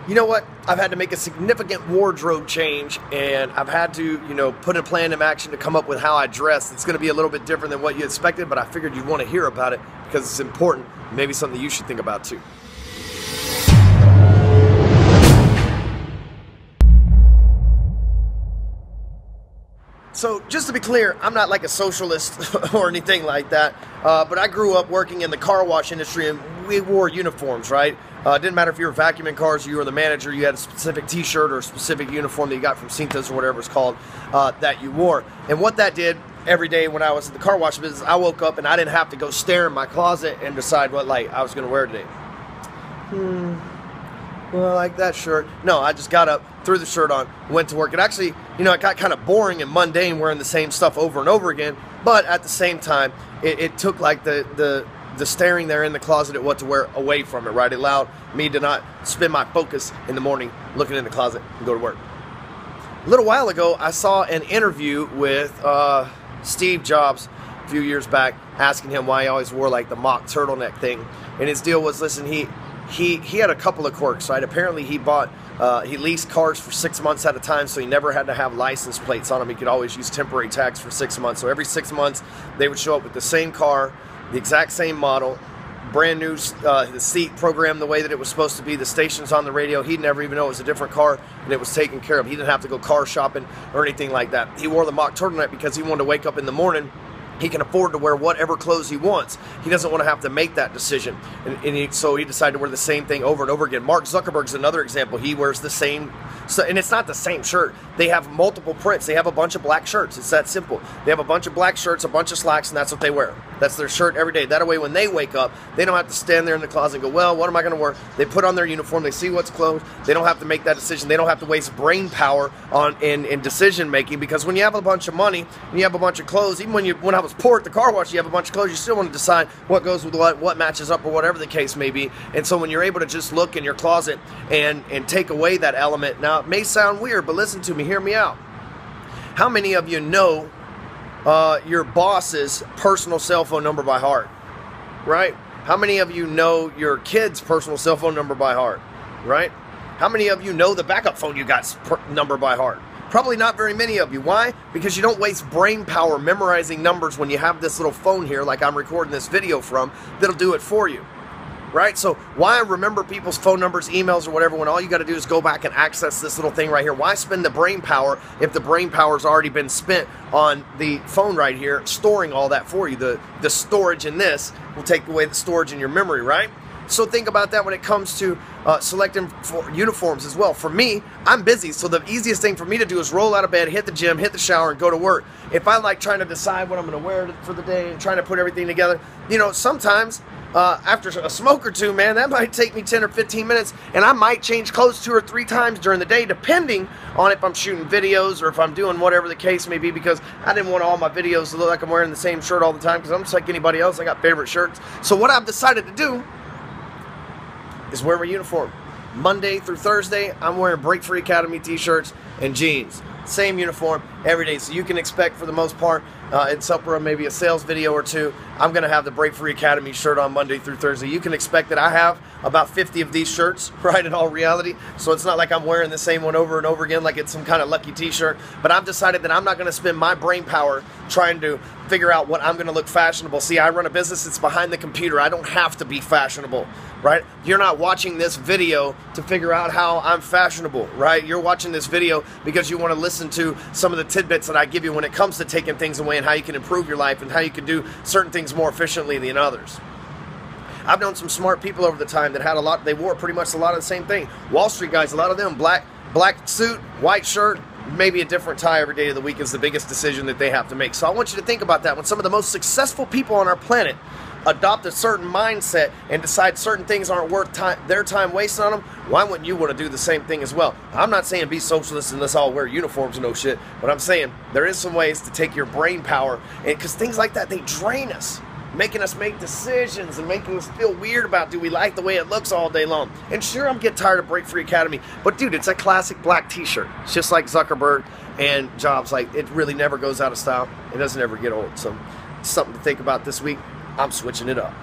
You know what? I've had to make a significant wardrobe change, and I've had to, put a plan in action to come up with how I dress. It's going to be a little bit different than what you expected, but I figured you'd want to hear about it because it's important. Maybe something you should think about too. So just to be clear, I'm not like a socialist or anything like that, but I grew up working in the car wash industry, and we wore uniforms, right? It didn't matter if you were vacuuming cars or you were the manager, you had a specific t-shirt or a specific uniform that you got from Cintas or whatever it's called that you wore. And what that did every day when I was in the car wash business, I woke up and I didn't have to go stare in my closet and decide what light I was going to wear today. Well, I like that shirt. No, I just got up, threw the shirt on, went to work. It actually, it got kind of boring and mundane wearing the same stuff over and over again, but at the same time, it took like the staring there in the closet at what to wear away from it, right? It allowed me to not spend my focus in the morning looking in the closet and go to work. A little while ago, I saw an interview with Steve Jobs a few years back, asking him why he always wore like the mock turtleneck thing. And his deal was, listen, he had a couple of quirks, right? Apparently he leased cars for 6 months at a time, so he never had to have license plates on them. He could always use temporary tags for 6 months. So every 6 months, they would show up with the same car, the exact same model, brand new, the seat programmed the way that it was supposed to be, the stations on the radio. He'd never even know it was a different car, and it was taken care of. He didn't have to go car shopping or anything like that. He wore the mock turtleneck because he wanted to wake up in the morning. He can afford to wear whatever clothes he wants. He doesn't want to have to make that decision. So he decided to wear the same thing over and over again. Mark Zuckerberg's another example. He wears the same, and it's not the same shirt. They have multiple prints. They have a bunch of black shirts. It's that simple. They have a bunch of black shirts, a bunch of slacks, and that's what they wear. That's their shirt every day. That way when they wake up, they don't have to stand there in the closet and go, well, what am I going to wear? They put on their uniform. They see what's clothes. They don't have to make that decision. They don't have to waste brain power in decision making, because when you have a bunch of money and you have a bunch of clothes, even when I was poor at the car wash, you have a bunch of clothes, you still want to decide what goes with what matches up, or whatever the case may be. And so when you're able to just look in your closet and take away that element, now it may sound weird, but listen to me, hear me out. How many of you know your boss's personal cell phone number by heart, right? How many of you know your kid's personal cell phone number by heart, right? How many of you know the backup phone you got's number by heart? Probably not very many of you. Why? Because you don't waste brain power memorizing numbers when you have this little phone here, like I'm recording this video from, that'll do it for you. Right? So why remember people's phone numbers, emails, or whatever, when all you got to do is go back and access this little thing right here? Why spend the brain power if the brain power's already been spent on the phone right here, storing all that for you? The storage in this will take away the storage in your memory, right? So think about that when it comes to selecting for uniforms as well. For me, I'm busy, so the easiest thing for me to do is roll out of bed, hit the gym, hit the shower, and go to work. If I like trying to decide what I'm going to wear for the day and trying to put everything together, sometimes after a smoke or two, man, that might take me 10 or 15 minutes, and I might change clothes 2 or 3 times during the day, depending on if I'm shooting videos or if I'm doing whatever the case may be, because I didn't want all my videos to look like I'm wearing the same shirt all the time, because I'm just like anybody else. I got favorite shirts. So what I've decided to do is wear my uniform. Monday through Thursday, I'm wearing Break Free Academy t-shirts and jeans. Same uniform every day. So you can expect, for the most part, except for maybe a sales video or two, I'm going to have the Break Free Academy shirt on Monday through Thursday. You can expect that I have about 50 of these shirts, right, in all reality. So it's not like I'm wearing the same one over and over again like it's some kind of lucky t-shirt. But I've decided that I'm not going to spend my brain power trying to figure out what I'm going to look fashionable. See, I run a business that's behind the computer. I don't have to be fashionable, right? You're not watching this video to figure out how I'm fashionable, right? You're watching this video because you want to listen to some of the tidbits that I give you when it comes to taking things away and how you can improve your life and how you can do certain things more efficiently than others. I've known some smart people over the time that had they wore pretty much a lot of the same thing. Wall Street guys, a lot of them, black suit, white shirt, maybe a different tie every day of the week is the biggest decision that they have to make. So I want you to think about that. When some of the most successful people on our planet adopt a certain mindset and decide certain things aren't worth their time wasting on them, why wouldn't you want to do the same thing as well? I'm not saying be socialist and let's all wear uniforms and no shit, but I'm saying there is some ways to take your brain power, because things like that, they drain us, making us make decisions and making us feel weird about, do we like the way it looks all day long? And sure, I'm getting tired of Break Free Academy, but dude, it's a classic black t-shirt. It's just like Zuckerberg and Jobs. Like, it really never goes out of style. It doesn't ever get old. So something to think about this week. I'm switching it up.